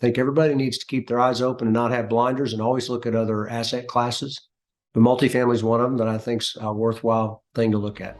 think everybody needs to keep their eyes open and not have blinders and always look at other asset classes. But multifamily is one of them that I think's a worthwhile thing to look at.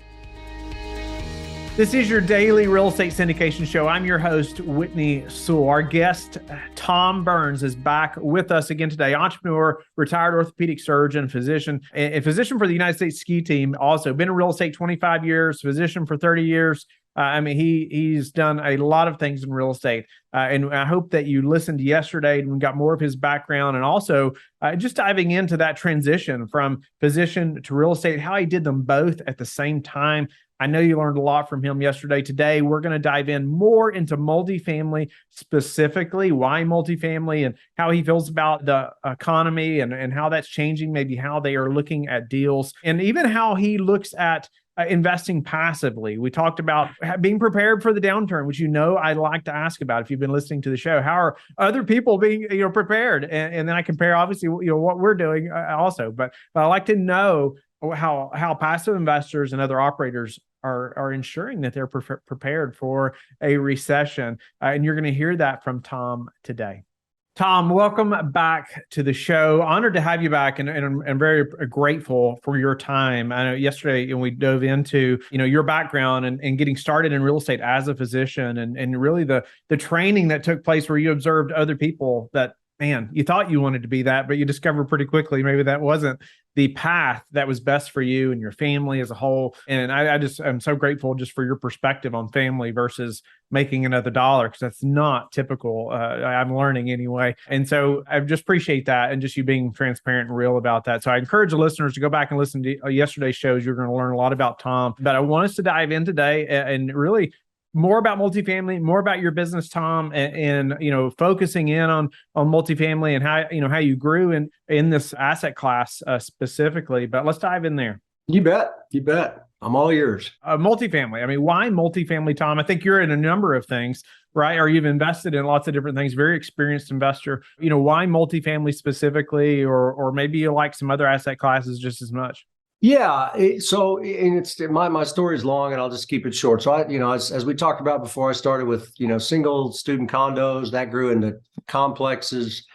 This is your daily real estate syndication show. I'm your host, Whitney Sewell. Our guest, Tom Burns, is back with us again today. Entrepreneur, retired orthopedic surgeon, physician, a physician for the United States ski team. Also been in real estate 25 years, physician for 30 years. He's done a lot of things in real estate. And I hope that you listened yesterday and got more of his background, and also just diving into that transition from physician to real estate, how he did them both at the same time. I know you learned a lot from him yesterday. Today, we're going to dive in more into multifamily, specifically why multifamily and how he feels about the economy and how that's changing, maybe how they are looking at deals, and even how he looks at investing passively. We talked about being prepared for the downturn, which I like to ask about if you've been listening to the show. How are other people being prepared? And then I compare, obviously, what we're doing also. But I like to know how passive investors and other operators are ensuring that they're prepared for a recession. And you're going to hear that from Tom today. Tom, welcome back to the show. Honored to have you back, and very grateful for your time. I know yesterday we dove into your background and getting started in real estate as a physician, and really the training that took place where you observed other people that, man, you thought you wanted to be that, but you discovered pretty quickly maybe that wasn't the path that was best for you and your family as a whole. And I'm so grateful just for your perspective on family versus making another dollar, because that's not typical. I'm learning anyway. And so I just appreciate that, and just you being transparent and real about that. So I encourage the listeners to go back and listen to yesterday's shows. You're going to learn a lot about Tom, but I want us to dive in today and really more about multifamily, more about your business, Tom, and focusing in on multifamily and how you grew in this asset class specifically. But let's dive in there. You bet. I'm all yours. Multifamily. I mean, why multifamily, Tom? I think you're in a number of things, right? Or you've invested in lots of different things. Very experienced investor. Why multifamily specifically, or maybe you like some other asset classes just as much? Yeah. My story is long, and I'll just keep it short. So as we talked about before, I started with, single student condos that grew into complexes,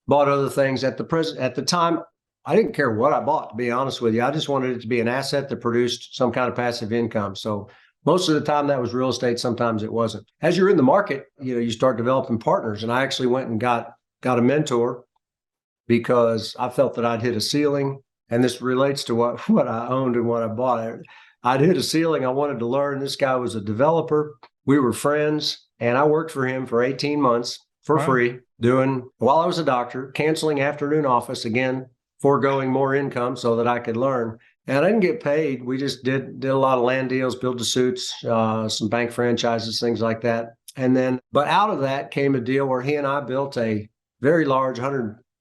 bought other things at the time. I didn't care what I bought, to be honest with you. I just wanted it to be an asset that produced some kind of passive income. So most of the time that was real estate. Sometimes it wasn't. As you're in the market, you start developing partners. And I actually went and got a mentor because I felt that I'd hit a ceiling. And this relates to what I owned and what I bought. I'd hit a ceiling. I wanted to learn. This guy was a developer. We were friends, and I worked for him for 18 months for free, while I was a doctor, canceling afternoon office, again, foregoing more income so that I could learn. And I didn't get paid. We just did a lot of land deals, build-to-suits, some bank franchises, things like that. But out of that came a deal where he and I built a very large,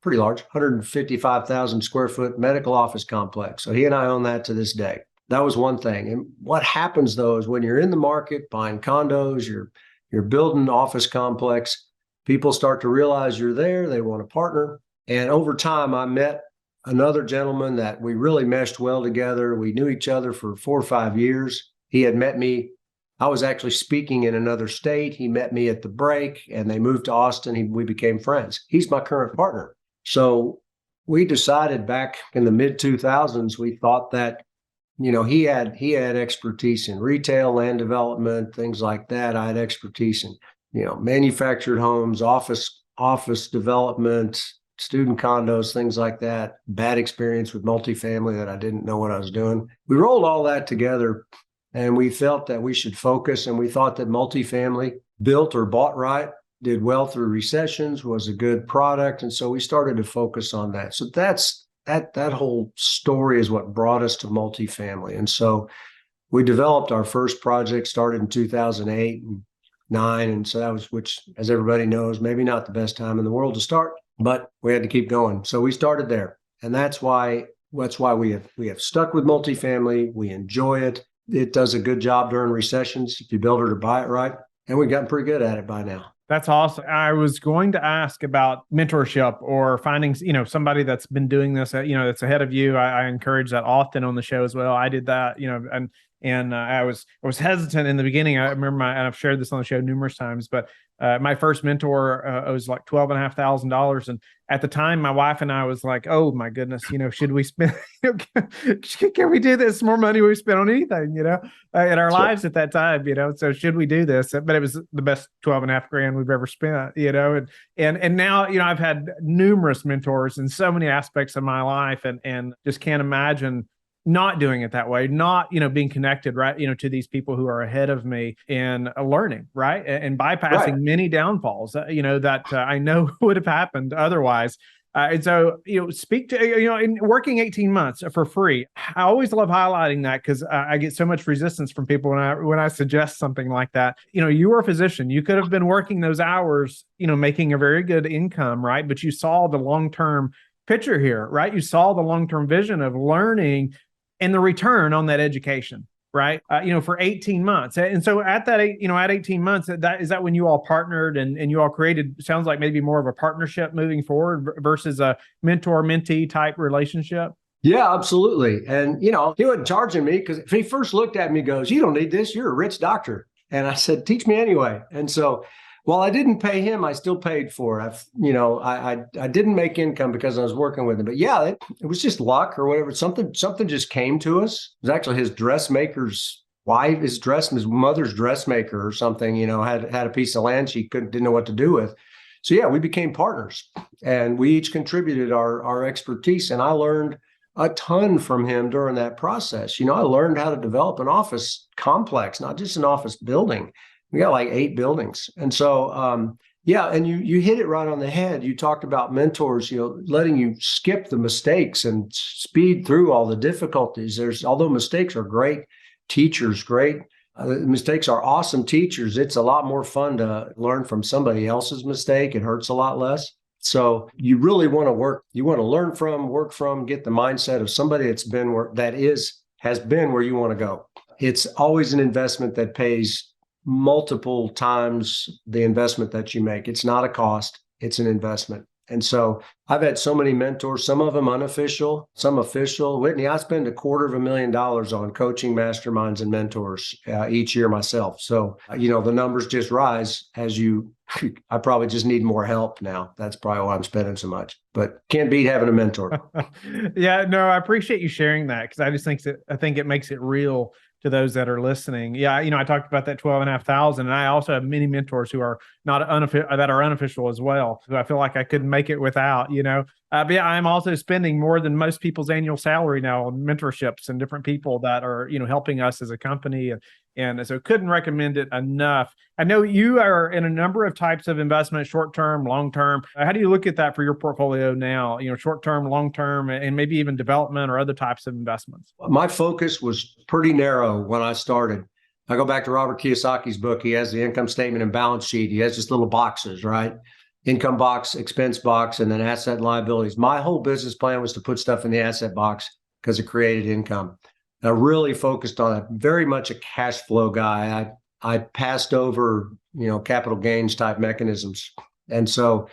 pretty large, 155,000 square foot medical office complex. So he and I own that to this day. That was one thing. And what happens though is when you're in the market buying condos, you're building an office complex, people start to realize you're there. They want to partner. And over time, I met another gentleman that we really meshed well together. We knew each other for 4 or 5 years. He had met me. I was actually speaking in another state. He met me at the break, and they moved to Austin. We became friends. He's my current partner. So we decided back in the mid 2000s, we thought that, he had expertise in retail, land development, things like that. I had expertise in, manufactured homes, office development, student condos, things like that. Bad experience with multifamily that I didn't know what I was doing. We rolled all that together, and we felt that we should focus, and we thought that multifamily, built or bought right, did well through recessions, was a good product. And so we started to focus on that. So that whole story is what brought us to multifamily. And so we developed our first project, started in 2008 and 2009. And so that was, which, as everybody knows, maybe not the best time in the world to start, but we had to keep going. So we started there. And that's why we have stuck with multifamily. We enjoy it. It does a good job during recessions if you build it or buy it right. And we've gotten pretty good at it by now. That's awesome. I was going to ask about mentorship or finding, somebody that's been doing this, that's ahead of you. I encourage that often on the show as well. I did that, and I was hesitant in the beginning. I remember, and I've shared this on the show numerous times, but My first mentor was like $12,500. And at the time, my wife and I was like, oh my goodness, should we spend, can we do this more money we spent on anything, in our lives at that time, so should we do this? But it was the best 12 and a half grand we've ever spent, and now, I've had numerous mentors in so many aspects of my life, and just can't imagine not doing it that way, not, being connected, right, to these people who are ahead of me and learning, right, and bypassing many downfalls, that I know would have happened otherwise. And so, speak to, in working 18 months for free. I always love highlighting that because I get so much resistance from people when I suggest something like that. You were a physician. You could have been working those hours, making a very good income, right? But you saw the long-term picture here, right? You saw the long-term vision of learning and the return on that education, right? For 18 months. And so at that, at 18 months, is that when you all partnered and you all created, sounds like maybe more of a partnership moving forward versus a mentor-mentee type relationship? Yeah, absolutely. And, he wasn't charging me because if he first looked at me, goes, you don't need this. You're a rich doctor. And I said, teach me anyway. And so while I didn't pay him, I still paid for it. I didn't make income because I was working with him, but yeah, it was just luck or whatever. Something just came to us. It was actually his dressmaker's wife, his mother's dressmaker or something, had a piece of land she didn't know what to do with. So yeah, we became partners and we each contributed our expertise. And I learned a ton from him during that process. I learned how to develop an office complex, not just an office building. We got like 8 buildings. And so, and you hit it right on the head. You talked about mentors, letting you skip the mistakes and speed through all the difficulties. Although mistakes are great teachers, mistakes are awesome teachers. It's a lot more fun to learn from somebody else's mistake. It hurts a lot less. So you really want to learn from, work from, get the mindset of somebody has been where you want to go. It's always an investment that pays multiple times the investment that you make. It's not a cost, it's an investment. And so I've had so many mentors, some of them unofficial, some official. Whitney, I spend $250,000 on coaching masterminds and mentors each year myself. So, the numbers just rise I probably just need more help now. That's probably why I'm spending so much, but can't beat having a mentor. Yeah, no, I appreciate you sharing that because I think it makes it real to those that are listening. Yeah, I talked about that 12,500, and I also have many mentors who are that are unofficial as well, who I feel like I couldn't make it without. But yeah, I'm also spending more than most people's annual salary now on mentorships and different people that are helping us as a company, and so couldn't recommend it enough. I know you are in a number of types of investment, short term, long term. How do you look at that for your portfolio now? Short term, long term, and maybe even development or other types of investments. My focus was pretty narrow when I started. I go back to Robert Kiyosaki's book. He has the income statement and balance sheet. He has just little boxes, right? Income box, expense box, and then asset and liabilities. My whole business plan was to put stuff in the asset box because it created income. I really focused on it. Very much a cash flow guy. I passed over, capital gains type mechanisms. And so,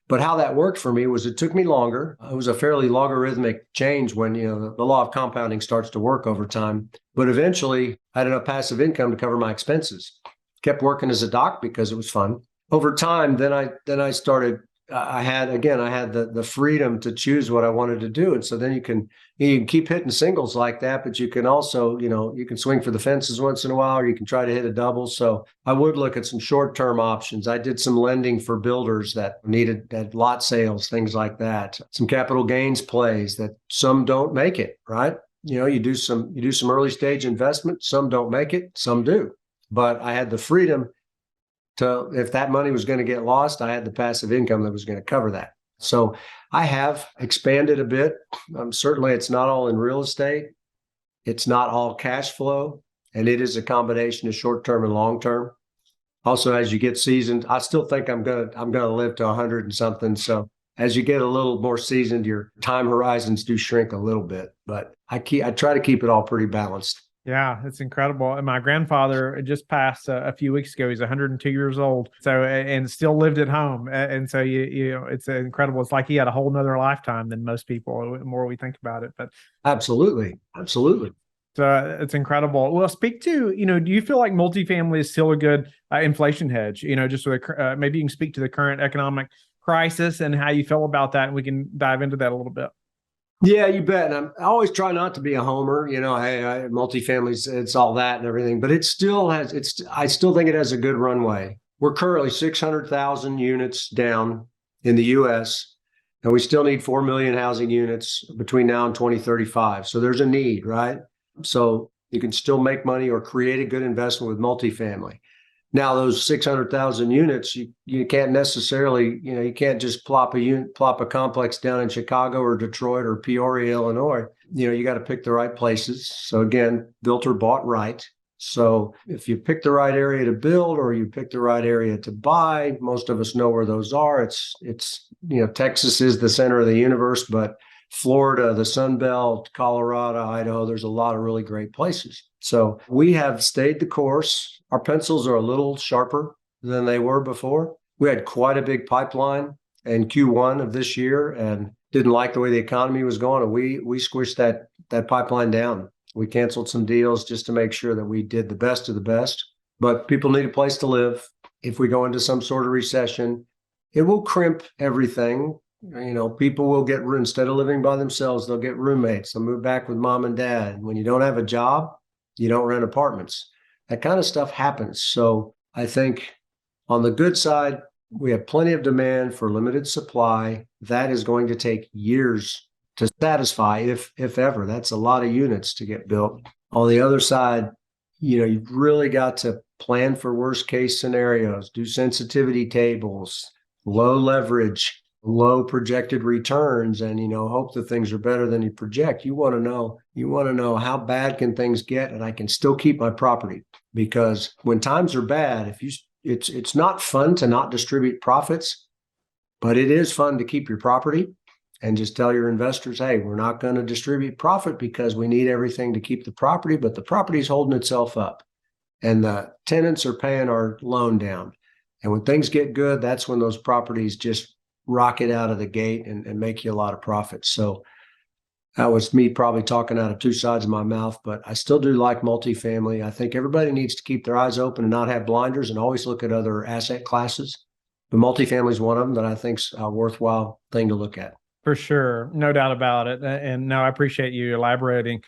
but how that worked for me was it took me longer. It was a fairly logarithmic change when, the law of compounding starts to work over time. But eventually I had enough passive income to cover my expenses. Kept working as a doc because it was fun. Over time, then I started, I had the freedom to choose what I wanted to do. And so then you can keep hitting singles like that, but you can also, you can swing for the fences once in a while, or you can try to hit a double. So I would look at some short-term options. I did some lending for builders that had lot sales, things like that. Some capital gains plays that some don't make it, right? You do some early stage investment, some don't make it, some do. But I had the freedom to, if that money was going to get lost, I had the passive income that was going to cover that. So I have expanded a bit. Certainly it's not all in real estate. It's not all cash flow. And it is a combination of short-term and long-term. Also, as you get seasoned, I still think I'm going to live to 100 and something. So as you get a little more seasoned, your time horizons do shrink a little bit, but I try to keep it all pretty balanced. Yeah, it's incredible. And my grandfather just passed a few weeks ago. He's 102 years old. So, and still lived at home. And so, it's incredible. It's like he had a whole nother lifetime than most people, the more we think about it. But absolutely. It's incredible. Well, speak to, do you feel like multifamily is still a good inflation hedge? Just with maybe you can speak to the current economic crisis and how you feel about that, and we can dive into that a little bit. Yeah, you bet. And I always try not to be a homer. Hey, multifamily, it's all that and everything, but it still has. I still think it has a good runway. We're currently 600,000 units down in the U.S., and we still need 4 million housing units between now and 2035. So there's a need, right? So you can still make money or create a good investment with multifamily. Now, those 600,000 units, you can't necessarily, you can't just plop a complex down in Chicago or Detroit or Peoria, Illinois. You got to pick the right places. So again, built or bought right. So if you pick the right area to build or you pick the right area to buy, most of us know where those are. It's Texas is the center of the universe, but Florida, the Sun Belt, Colorado, Idaho, there's a lot of really great places. So we have stayed the course. Our pencils are a little sharper than they were before. We had quite a big pipeline in Q1 of this year and didn't like the way the economy was going. And we squished that pipeline down. We canceled some deals just to make sure that we did the best of the best. But people need a place to live. If we go into some sort of recession, it will crimp everything. People will get room. Instead of living by themselves, they'll get roommates. They'll move back with mom and dad. When you don't have a job, you don't rent apartments. That kind of stuff happens. So I think on the good side, we have plenty of demand for limited supply. That is going to take years to satisfy, if ever. That's a lot of units to get built. On the other side, you've really got to plan for worst case scenarios, do sensitivity tables, low leverage, low projected returns, and hope that things are better than you project. You want to know how bad can things get, and I can still keep my property. Because when times are bad, it's not fun to not distribute profits, but it is fun to keep your property and just tell your investors, hey, we're not going to distribute profit because we need everything to keep the property, but the property is holding itself up and the tenants are paying our loan down. And when things get good, that's when those properties just rocket out of the gate and make you a lot of profit. So that was me probably talking out of two sides of my mouth, but I still do like multifamily. I think everybody needs to keep their eyes open and not have blinders and always look at other asset classes. But multifamily is one of them that I think's a worthwhile thing to look at. For sure. No doubt about it. And no, I appreciate you elaborating.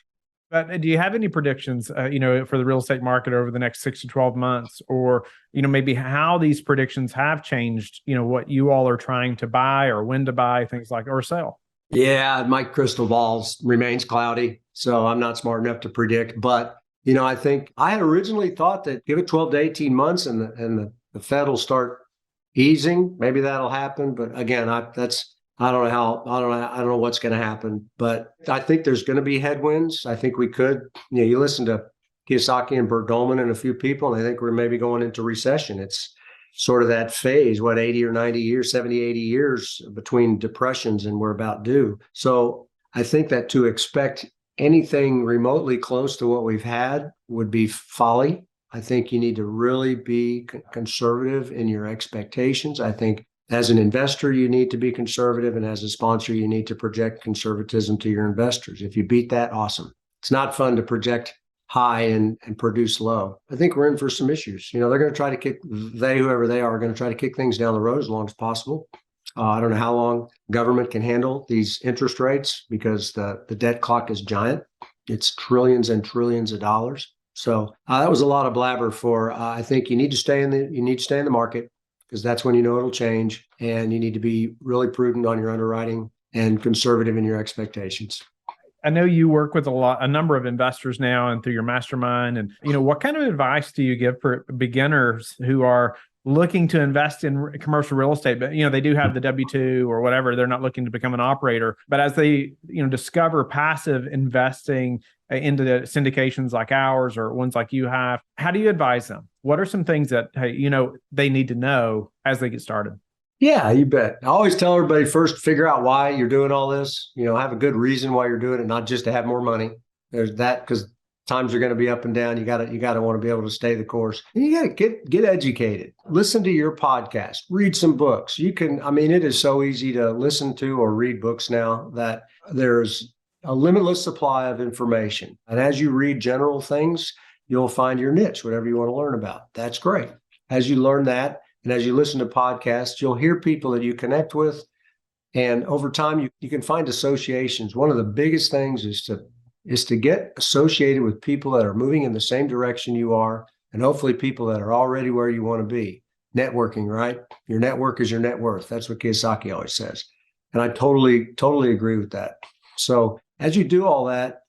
But do you have any predictions, for the real estate market over the next 6 to 12 months, or, maybe how these predictions have changed, what you all are trying to buy or when to buy, things like, or sell? Yeah, my crystal ball remains cloudy, so I'm not smart enough to predict. But, I think I had originally thought that give it 12 to 18 months and the Fed will start easing. Maybe that'll happen. But again, I don't know what's going to happen, but I think there's going to be headwinds. I think we could, you listen to Kiyosaki and Bert Dolman and a few people, and I think we're maybe going into recession. It's sort of that phase, 80 or 90 years, 70, 80 years between depressions, and we're about due. So I think that to expect anything remotely close to what we've had would be folly. I think you need to really be conservative in your expectations. I think as an investor, you need to be conservative, and as a sponsor, you need to project conservatism to your investors. If you beat that, awesome. It's not fun to project high and produce low. I think we're in for some issues. They're going to try to whoever they are going to try to kick things down the road as long as possible. I don't know how long government can handle these interest rates because the debt clock is giant. It's trillions and trillions of dollars. So that was a lot of blabber for. I think you need to stay in the market, because that's when it'll change, and you need to be really prudent on your underwriting and conservative in your expectations. I know you work with a number of investors now and through your mastermind, and what kind of advice do you give for beginners who are looking to invest in commercial real estate, but they do have the W-2 or whatever, they're not looking to become an operator, but as they discover passive investing into the syndications like ours or ones like you have, how do you advise them? What are some things that they need to know as they get started? Yeah, you bet. I always tell everybody first, figure out why you're doing all this. Have a good reason why you're doing it, not just to have more money. There's that, because times are going to be up and down. You got to want to be able to stay the course. And you got to get educated. Listen to your podcast. Read some books. It is so easy to listen to or read books now that there's a limitless supply of information. And as you read general things, you'll find your niche, whatever you want to learn about. That's great. As you learn that, and as you listen to podcasts, you'll hear people that you connect with. And over time, you can find associations. One of the biggest things is to get associated with people that are moving in the same direction you are, and hopefully people that are already where you want to be. Networking, right? Your network is your net worth. That's what Kiyosaki always says. And I totally agree with that. So as you do all that,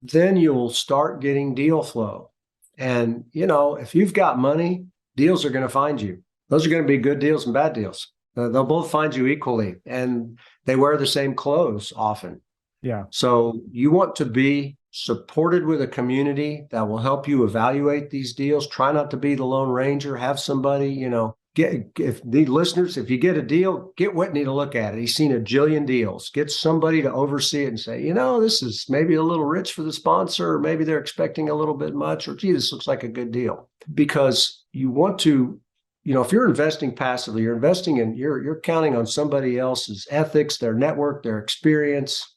then you'll start getting deal flow. And, if you've got money, deals are going to find you. Those are going to be good deals and bad deals. They'll both find you equally, and they wear the same clothes often. Yeah. So you want to be supported with a community that will help you evaluate these deals. Try not to be the Lone Ranger. Have somebody, if the listeners, if you get a deal, get Whitney to look at it. He's seen a jillion deals. Get somebody to oversee it and say, this is maybe a little rich for the sponsor, or maybe they're expecting a little bit much, or gee, this looks like a good deal. Because you want to, if you're investing passively, you're counting on somebody else's ethics, their network, their experience,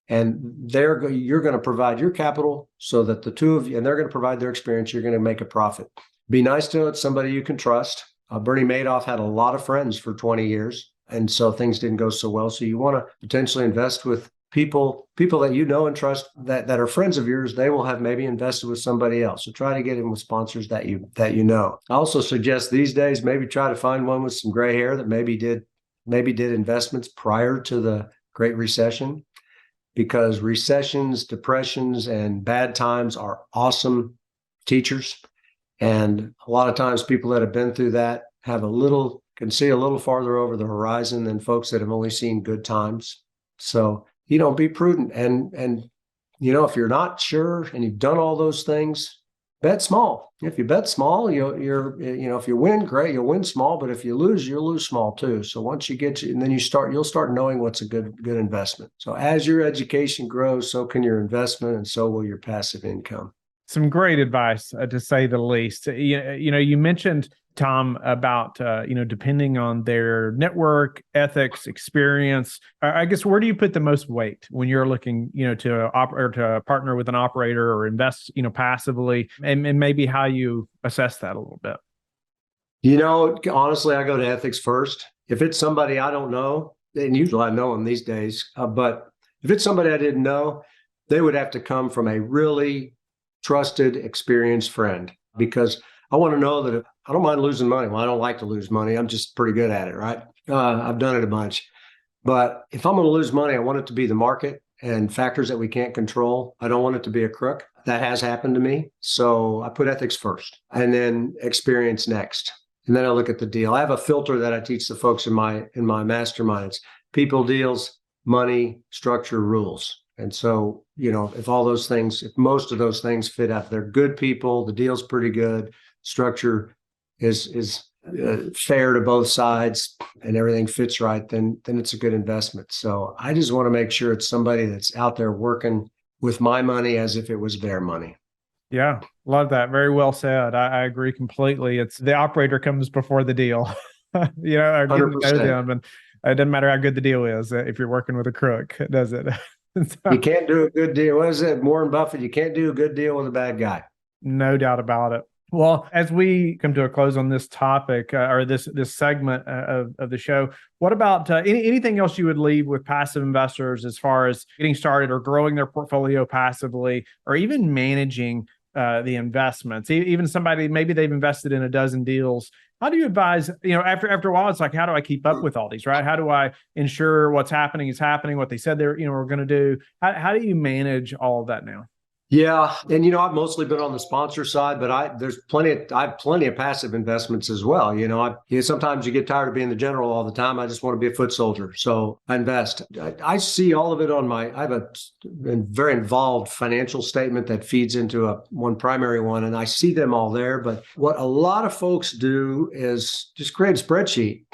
and you're going to provide your capital so that the two of you, and they're going to provide their experience, you're going to make a profit. Be nice to it, somebody you can trust. Bernie Madoff had a lot of friends for 20 years, and so things didn't go so well. So you want to potentially invest with people that you know and trust that are friends of yours. They will have maybe invested with somebody else. So try to get in with sponsors that you know. I also suggest these days maybe try to find one with some gray hair that maybe did investments prior to the Great Recession, because recessions, depressions, and bad times are awesome teachers. And a lot of times people that have been through that can see a little farther over the horizon than folks that have only seen good times. So, be prudent. And if you're not sure and you've done all those things, bet small. If you bet small, if you win, great, you'll win small. But if you lose, you'll lose small too. So once you get and then you'll start knowing what's a good investment. So as your education grows, so can your investment, and so will your passive income. Some great advice, to say the least. You mentioned, Tom, about depending on their network, ethics, experience. I guess, where do you put the most weight when you're looking, to partner with an operator or invest, passively, and maybe how you assess that a little bit? Honestly, I go to ethics first. If it's somebody I don't know, and usually I know them these days, but if it's somebody I didn't know, they would have to come from a really trusted, experienced friend, because I want to know that I don't mind losing money. Well, I don't like to lose money. I'm just pretty good at it, right? I've done it a bunch. But if I'm going to lose money, I want it to be the market and factors that we can't control. I don't want it to be a crook. That has happened to me. So I put ethics first and then experience next. And then I look at the deal. I have a filter that I teach the folks in my masterminds: people, deals, money, structure, rules. And so, if most of those things fit out, they're good people, the deal's pretty good, structure is fair to both sides, and everything fits right, then it's a good investment. So I just want to make sure it's somebody that's out there working with my money as if it was their money. Yeah, love that. Very well said. I agree completely. It's the operator comes before the deal. Or getting to know them, and it doesn't matter how good the deal is if you're working with a crook, does it? So, you can't do a good deal. What is it? Warren Buffett, you can't do a good deal with a bad guy. No doubt about it. Well, as we come to a close on this topic, or this segment of the show, what about anything else you would leave with passive investors as far as getting started or growing their portfolio passively, or even managing the investments? Even somebody, maybe they've invested in a dozen deals. How do you advise, after a while, it's like, how do I keep up with all these, right? How do I ensure what's happening is happening, what they said they're, were going to do? How do you manage all of that now? Yeah. And, I've mostly been on the sponsor side, but I have plenty of passive investments as well. Sometimes you get tired of being the general all the time. I just want to be a foot soldier. So I invest. I see all of it I have a very involved financial statement that feeds into one primary one, and I see them all there. But what a lot of folks do is just create a spreadsheet,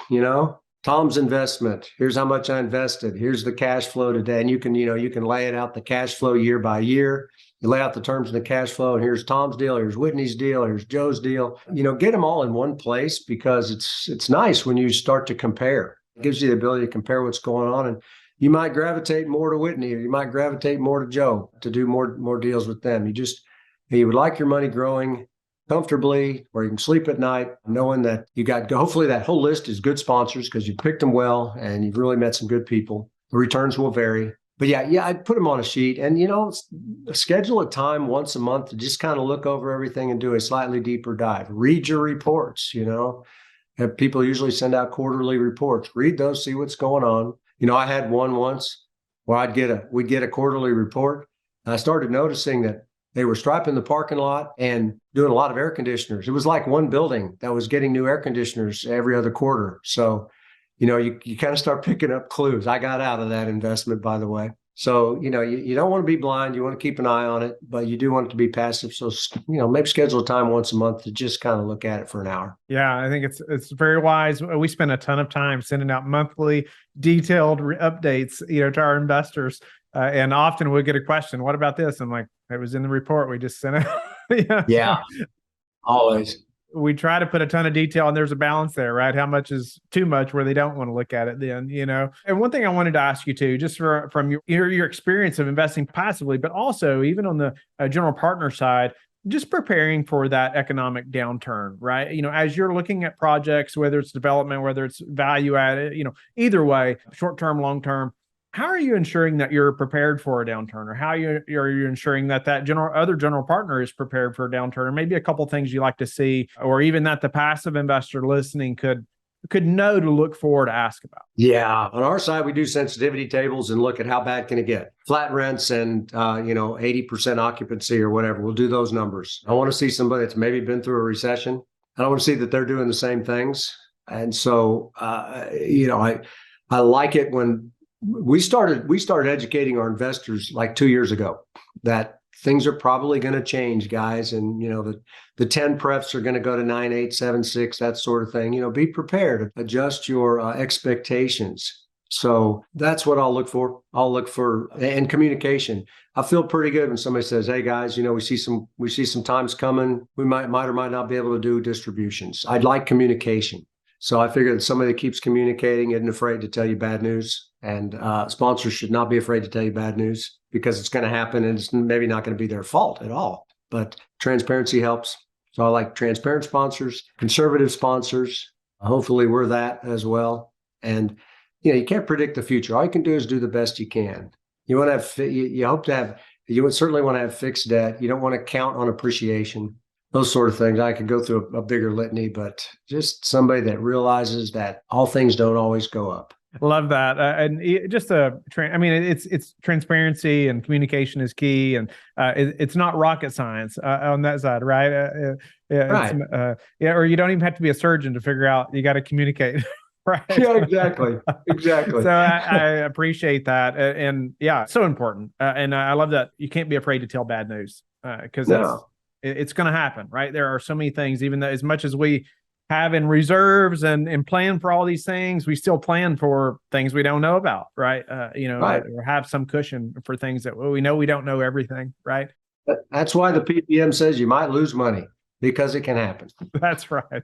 Tom's investment. Here's how much I invested. Here's the cash flow today. And you can lay it out, the cash flow year by year. You lay out the terms of the cash flow, and here's Tom's deal, here's Whitney's deal, here's Joe's deal. Get them all in one place, because it's nice when you start to compare. It gives you the ability to compare what's going on. And you might gravitate more to Whitney, or you might gravitate more to Joe to do more deals with them. You would like your money growing comfortably, where you can sleep at night, knowing that you got, hopefully that whole list is good sponsors because you picked them well and you've really met some good people. The returns will vary. But yeah, I'd put them on a sheet and, schedule a time once a month to just kind of look over everything and do a slightly deeper dive. Read your reports, Have people usually send out quarterly reports. Read those, see what's going on. I had one once where we'd get a quarterly report. And I started noticing that they were striping the parking lot and doing a lot of air conditioners. It was like one building that was getting new air conditioners every other quarter. So, you kind of start picking up clues. I got out of that investment, by the way. So, you don't want to be blind. You want to keep an eye on it, but you do want it to be passive. So, maybe schedule a time once a month to just kind of look at it for an hour. Yeah, I think it's very wise. We spend a ton of time sending out monthly detailed updates, to our investors. And often we'll get a question, what about this? I'm like, it was in the report we just sent out. Yeah, always. We try to put a ton of detail, and there's a balance there, right? How much is too much where they don't want to look at it then, And one thing I wanted to ask you too, just from your experience of investing passively, but also even on the general partner side, just preparing for that economic downturn, right? As you're looking at projects, whether it's development, whether it's value added, either way, short-term, long-term, how are you ensuring that you're prepared for a downturn, or how are you ensuring that other general partner is prepared for a downturn, or maybe a couple of things you like to see, or even that the passive investor listening could know to look for, to ask about? Yeah. On our side, we do sensitivity tables and look at how bad can it get. Flat rents and, 80% occupancy or whatever. We'll do those numbers. I want to see somebody that's maybe been through a recession. I want to see that they're doing the same things. And so, I like it when we started educating our investors like 2 years ago that things are probably going to change, guys. And, the 10 prefs are going to go to 9, 8, 7, 6, that sort of thing. Be prepared, adjust your expectations. So that's what I'll look for. And communication. I feel pretty good when somebody says, hey guys, we see some times coming. We might or might not be able to do distributions. I'd like communication. So I figure that somebody that keeps communicating isn't afraid to tell you bad news. And sponsors should not be afraid to tell you bad news, because it's going to happen and it's maybe not going to be their fault at all. But transparency helps. So I like transparent sponsors, conservative sponsors. Hopefully we're that as well. And, you can't predict the future. All you can do is do the best you can. You want to have, you would certainly want to have fixed debt. You don't want to count on appreciation. Those sort of things. I could go through a bigger litany, but just somebody that realizes that all things don't always go up. Love that. It's transparency and communication is key, and it's not rocket science on that side, right? Right. Or you don't even have to be a surgeon to figure out you got to communicate. Right. Yeah, exactly. So I appreciate that. And yeah, so important. And I love that you can't be afraid to tell bad news, because it's going to happen, right? There are so many things, even though as much as we have in reserves and plan for all these things, we still plan for things we don't know about, right? Right. Or have some cushion for things that we know we don't know everything, right? That's why the PPM says you might lose money, because it can happen. That's right.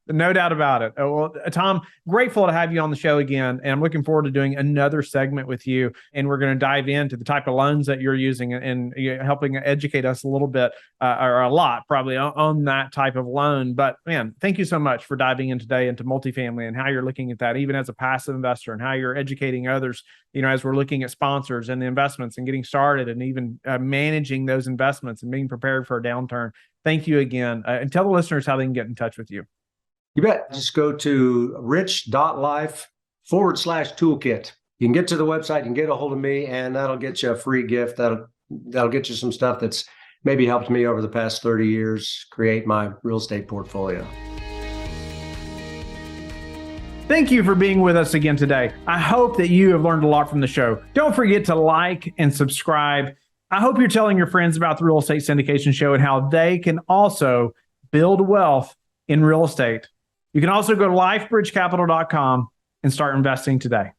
No doubt about it. Well, Tom, grateful to have you on the show again. And I'm looking forward to doing another segment with you. And we're going to dive into the type of loans that you're using and helping educate us a little bit, or a lot probably on that type of loan. But man, thank you so much for diving in today into multifamily and how you're looking at that, even as a passive investor, and how you're educating others, as we're looking at sponsors and the investments and getting started, and even managing those investments and being prepared for a downturn. Thank you again. And tell the listeners how they can get in touch with you. You bet. Just go to rich.life/toolkit. You can get to the website, you can get a hold of me, and that'll get you a free gift. That'll get you some stuff that's maybe helped me over the past 30 years create my real estate portfolio. Thank you for being with us again today. I hope that you have learned a lot from the show. Don't forget to like and subscribe. I hope you're telling your friends about the Real Estate Syndication Show and how they can also build wealth in real estate. You can also go to lifebridgecapital.com and start investing today.